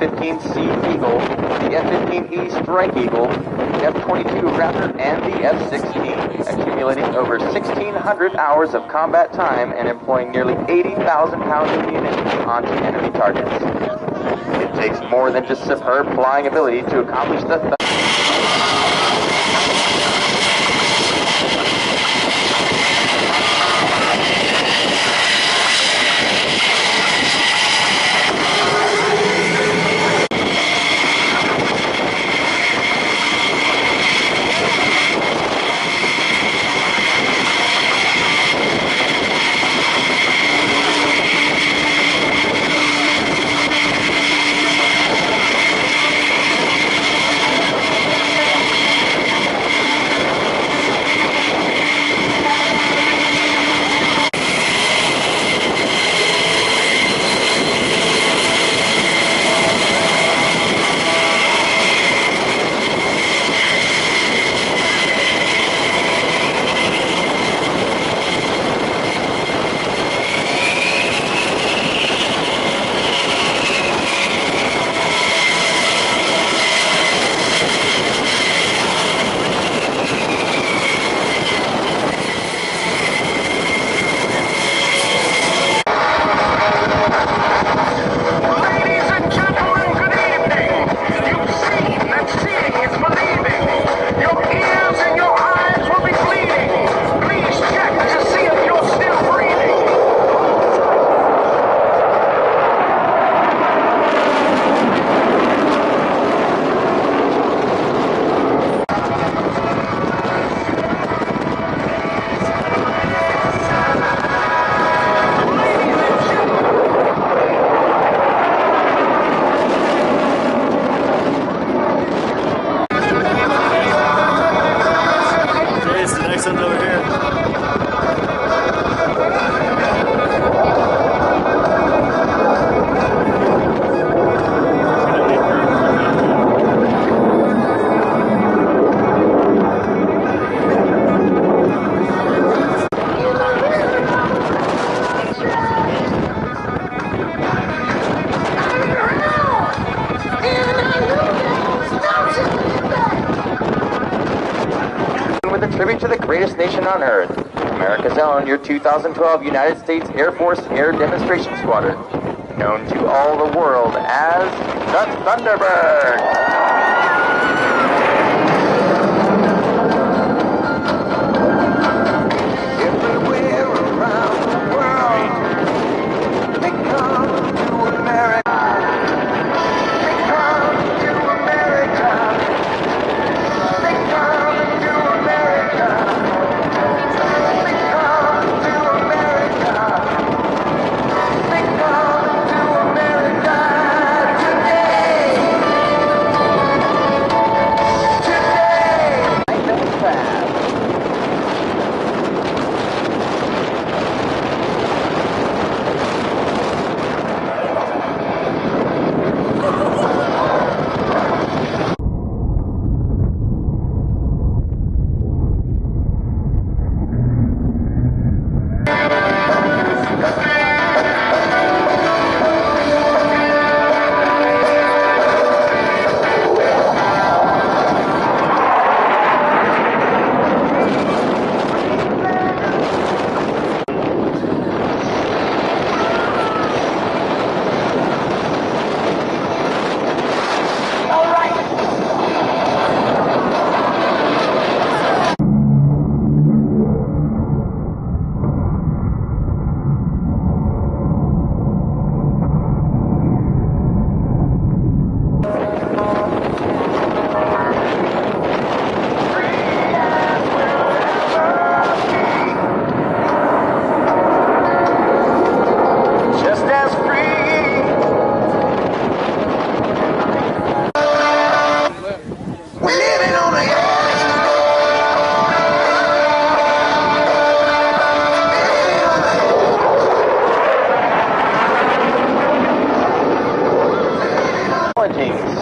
F-15C Eagle, the F-15E Strike Eagle, the F-22 Raptor, and the F-16, accumulating over 1,600 hours of combat time and employing nearly 80,000 pounds of munitions onto enemy targets. It takes more than just superb flying ability to accomplish the tribute to the greatest nation on earth, America's own, your 2012 United States Air Force Air Demonstration Squadron, known to all the world as the Thunderbirds.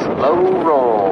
Slow roll.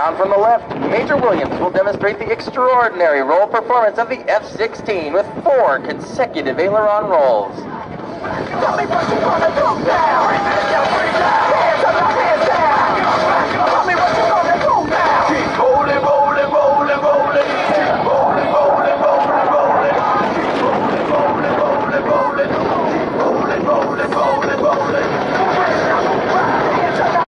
Down from the left, Major Williams will demonstrate the extraordinary roll performance of the F-16 with 4 consecutive aileron rolls. Tell me what you gonna do now. Hands up, hands down. Tell me what you gonna do now. Keep rolling, rolling, rolling, rolling. Keep rolling, rolling, rolling, rolling. Keep rolling, rolling, rolling, rolling. Keep rolling, rolling, rolling, rolling. Hands up.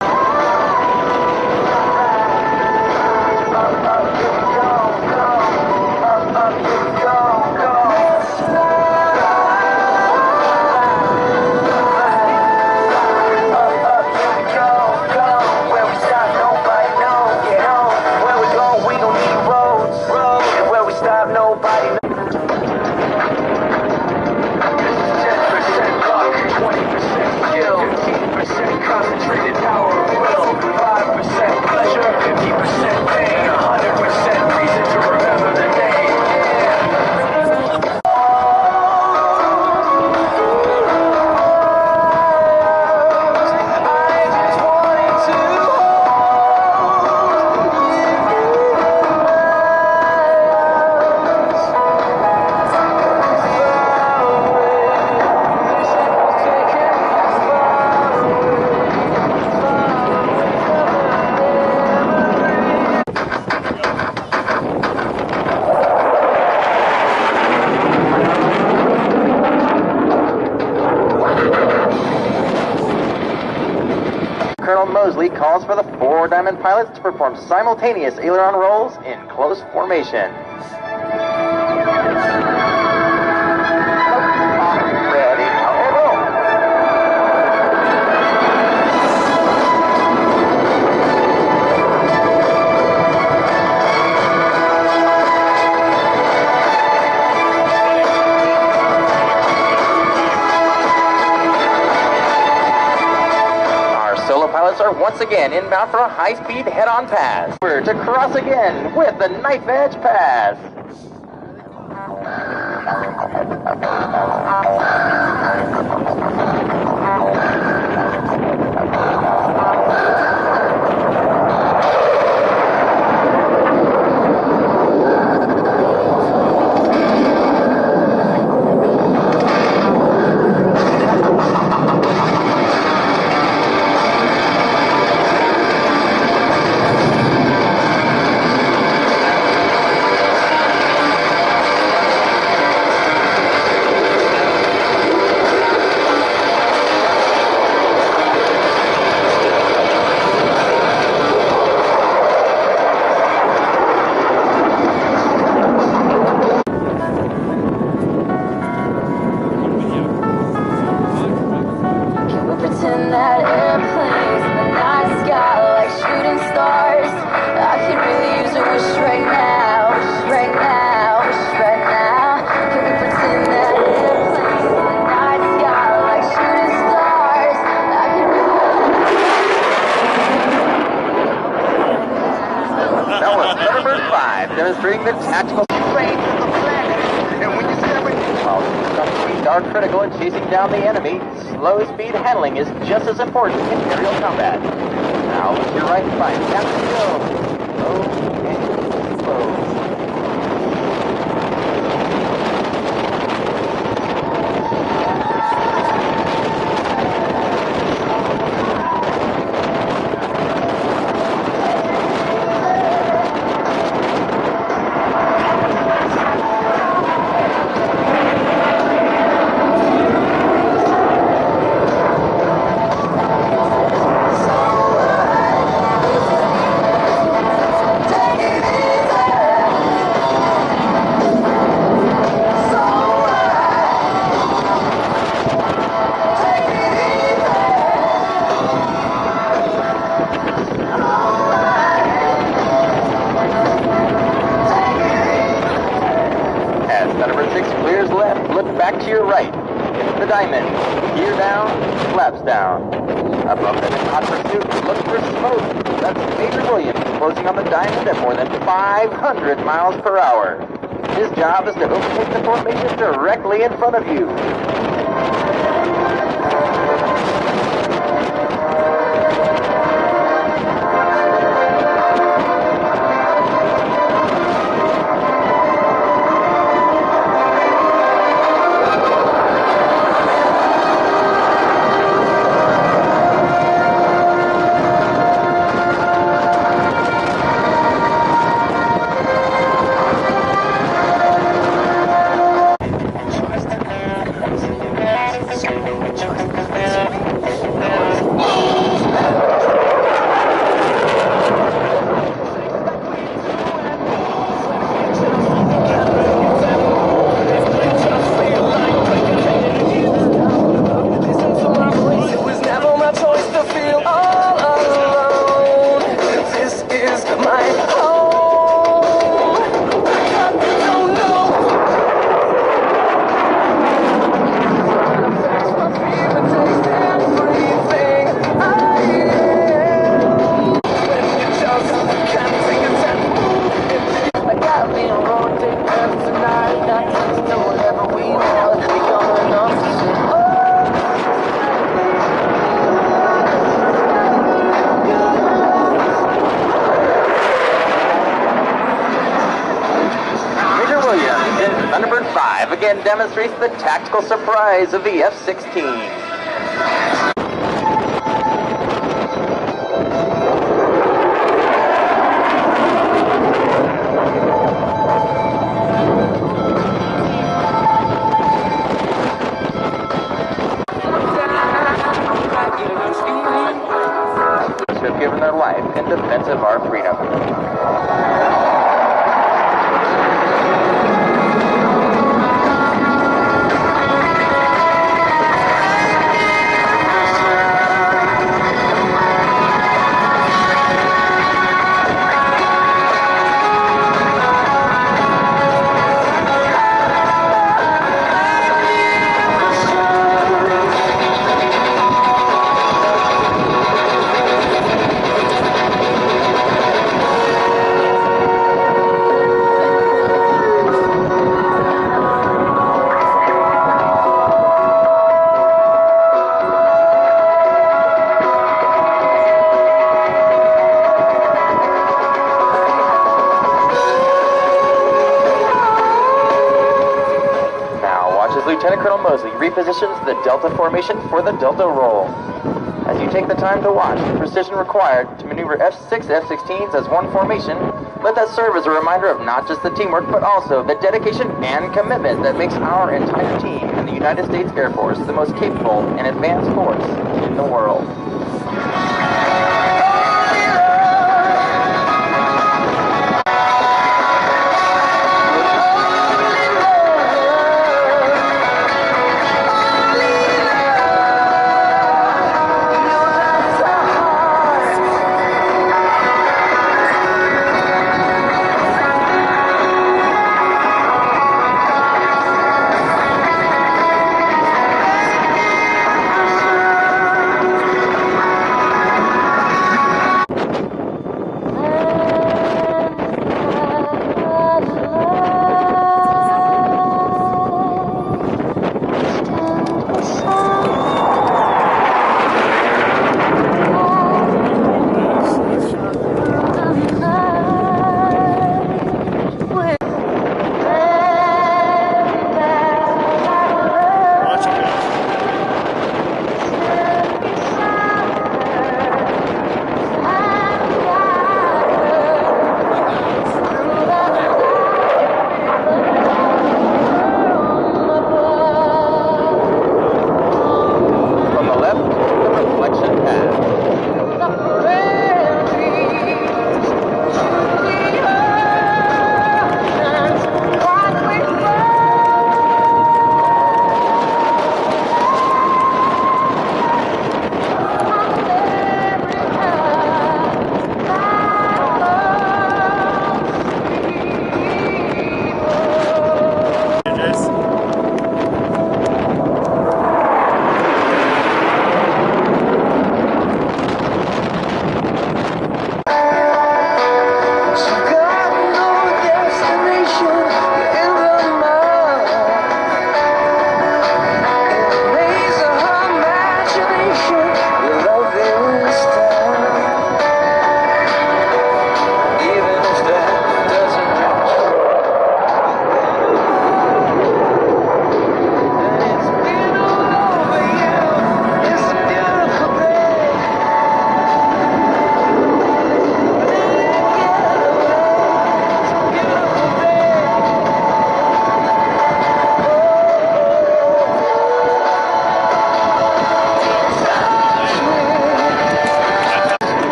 Colonel Mosley calls for the 4 Diamond pilots to perform simultaneous aileron rolls in close formation. Ready, and roll. Solo pilots are once again inbound for a high-speed head-on pass. We're to cross again with the knife edge pass. Demonstrating the tactical range of the planet. And when you step in, while some speeds are critical in chasing down the enemy, slow speed handling is just as important in aerial combat. Now look to your right and find Captain Joe. Slow and slow. Back to your right. It's the Diamond. Gear down, flaps down. Above them in hot pursuit, look for smoke. That's Major Williams closing on the Diamond at more than 500 miles per hour. His job is to overtake the formation directly in front of you. 5 again demonstrates the tactical surprise of the F-16. Have given their life in defense of our freedom. Lieutenant Colonel Mosley repositions the Delta formation for the Delta roll. As you take the time to watch the precision required to maneuver F-6 F-16s as one formation, let that serve as a reminder of not just the teamwork, but also the dedication and commitment that makes our entire team in the United States Air Force the most capable and advanced force in the world.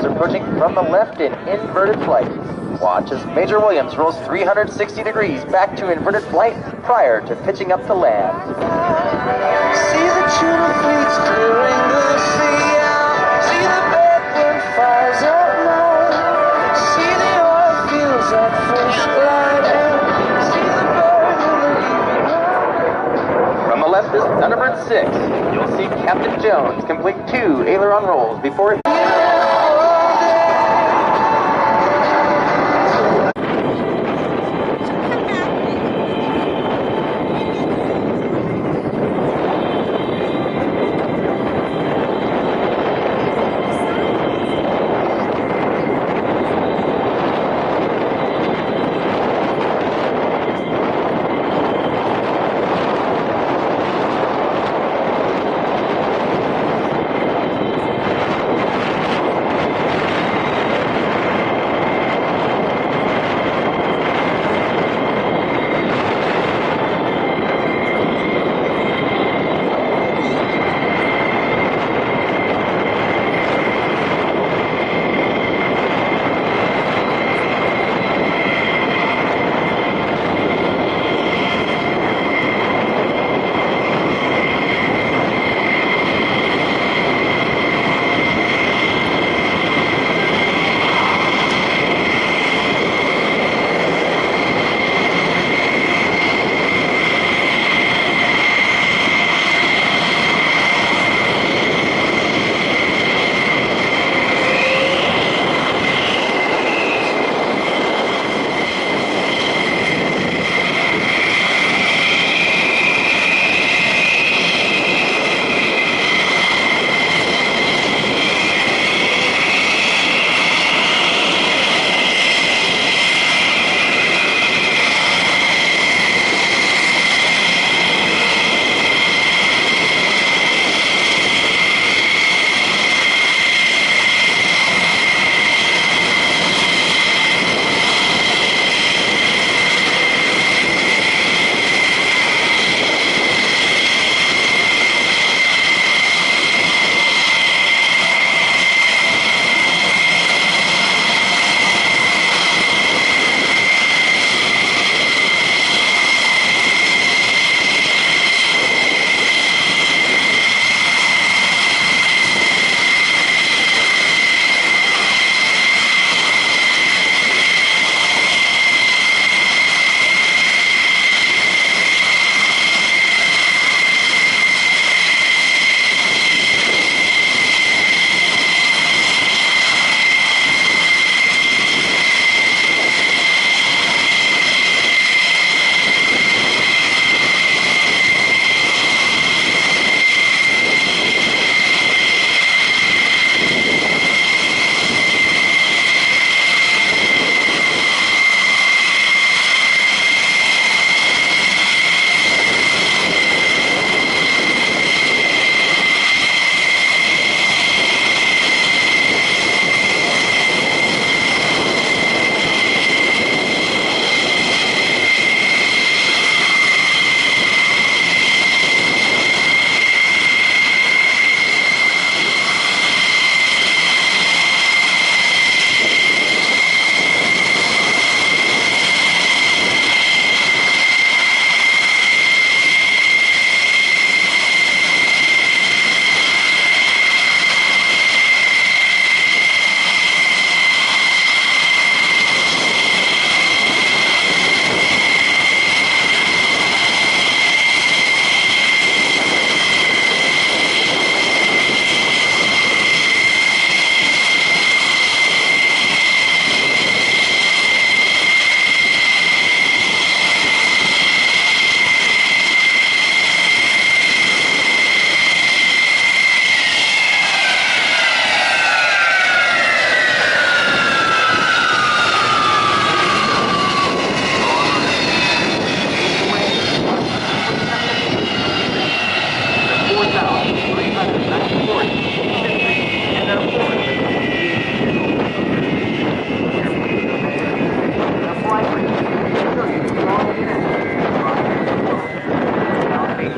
Approaching from the left in inverted flight. Watch as Major Williams rolls 360 degrees back to inverted flight prior to pitching up to land. See the tuna fleets clearing the sea out. See the bedroom fires at night. See the oil fields at first light. And see the bird in the evening. From the left is Thunderbird 6. You'll see Captain Jones complete 2 aileron rolls before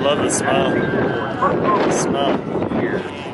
love the smell. The smell.